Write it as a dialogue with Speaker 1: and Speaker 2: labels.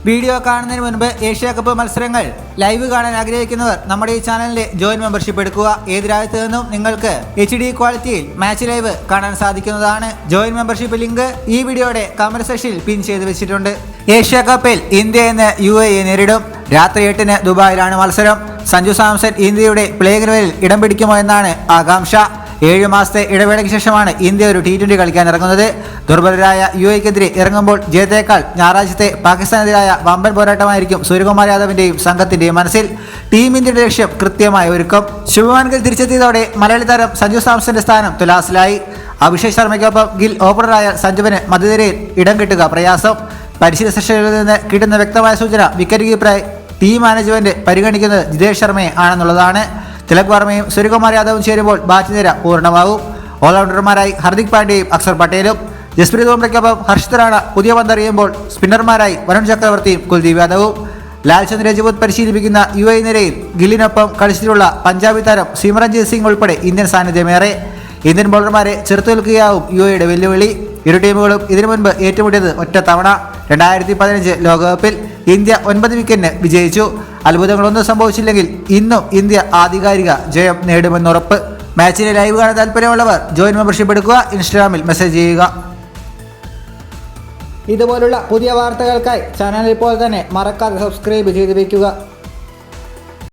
Speaker 1: Video കാണുന്നതിന് മുൻപ് Asia cup മത്സരങ്ങൾ ലൈവ് കാണാൻ ആഗ്രഹിക്കുന്നവർ നമ്മുടെ ഈ ചാനലിലെ ജോയിൻ മെമ്പർഷിപ്പ് എടുക്കുക. ഏത് രാജ്യത്ത് നിന്നും നിങ്ങൾക്ക് HD ക്വാളിറ്റിയിൽ മാച്ച് ലൈവ് കാണാൻ സാധിക്കുന്നതാണ്. ജോയിൻ മെമ്പർഷിപ്പ് ലിങ്ക് ഈ വീഡിയോയുടെ കമന്റ് സെക്ഷനിൽ പിൻ ചെയ്ത് വെച്ചിട്ടുണ്ട്. ഏഷ്യ കപ്പിൽ ഇന്ത്യ ഇന്ന് UAE നേരിടും. രാത്രി 8-ന് ദുബായിലാണ് മത്സരം. സഞ്ജു സാംസൺ ഇന്ത്യയുടെ പ്ലേയിങ് 11-ൽ ഇടം പിടിക്കുമോ എന്നാണ് ആകാംക്ഷ. 7 മാസത്തെ ഇടവേളയ്ക്ക് ശേഷമാണ് ഇന്ത്യ ഒരു T20 കളിക്കാൻ ഇറങ്ങുന്നത്. ദുർബലരായ UAEക്കെതിരെ ഇറങ്ങുമ്പോൾ ജയത്തേക്കാൾ ഞായറാഴ്ചത്തെ പാകിസ്ഥാനെതിരായ വമ്പൻ പോരാട്ടമായിരിക്കും സൂര്യകുമാർ യാദവിന്റെയും സംഘത്തിന്റെയും മനസ്സിൽ. ടീം ഇന്ത്യയുടെ ലക്ഷ്യം കൃത്യമായ ഒരുക്കം. ശുഭമാൻ ഗിൽ തിരിച്ചെത്തിയതോടെ മലയാളി താരം സഞ്ജു സാംസന്റെ സ്ഥാനം തുലാസിലായി. അഭിഷേക് ശർമ്മയ്ക്കൊപ്പം ഗിൽ ഓപ്പണറായ സഞ്ജുവിന് മധ്യനിരയിൽ ഇടം കിട്ടുക പ്രയാസം. പരിശീലന സെഷനിൽ നിന്ന് കിട്ടുന്ന വ്യക്തമായ സൂചന വിക്കറ്റ് കീപ്പറായി ടീം മാനേജ്മെന്റ് പരിഗണിക്കുന്നത് ജിതേഷ് ശർമ്മയെ ആണെന്നുള്ളതാണ്. തിലക് വർമ്മയും സൂര്യകുമാർ യാദവും ചേരുമ്പോൾ ബാറ്റ് നിര പൂർണ്ണമാകും. ഓൾറൗണ്ടർമാരായി ഹർദിക് പാണ്ഡ്യയും അക്സർ പട്ടേലും. ജസ്പ്രീത് ബുംറയ്ക്കൊപ്പം ഹർഷിത് റാണ പുതിയ പന്തെറിയുമ്പോൾ സ്പിന്നർമാരായി വരുൺ ചക്രവർത്തിയും കുൽദീപ് യാദവും. ലാൽചന്ദ് രജപൂത് പരിശീലിപ്പിക്കുന്ന UAE നിരയിൽ ഗില്ലിനൊപ്പം കളിച്ചിട്ടുള്ള പഞ്ചാബി താരം സിമ്രൻജീത് സിംഗ് ഉൾപ്പെടെ ഇന്ത്യൻ സാന്നിധ്യമേറെ. ഇന്ത്യൻ ബൗളർമാരെ ചെറുത്തു നിൽക്കുകയാവും UAEയുടെ വെല്ലുവിളി. ഇരു ടീമുകളും ഇതിനു മുൻപ് ഏറ്റുമുട്ടിയത് ഒറ്റ തവണ. 2015 ലോകകപ്പിൽ ഇന്ത്യ 9 വിക്കറ്റിന് വിജയിച്ചു. അത്ഭുതങ്ങളൊന്നും സംഭവിച്ചില്ലെങ്കിൽ ഇന്നും ഇന്ത്യ ആധികാരിക ജയം നേടുമെന്നുറപ്പ്. മാച്ചിനെ ലൈവ് കാണാൻ താല്പര്യമുള്ളവർ ജോയിൻ മെമ്പർഷിപ്പ് എടുക്കുക. ഇൻസ്റ്റാഗ്രാമിൽ മെസ്സേജ് ചെയ്യുക. ഇതുപോലുള്ള പുതിയ വാർത്തകൾക്കായി ചാനൽ ഇപ്പോൾ തന്നെ മറക്കാതെ സബ്സ്ക്രൈബ് ചെയ്ത് വയ്ക്കുക.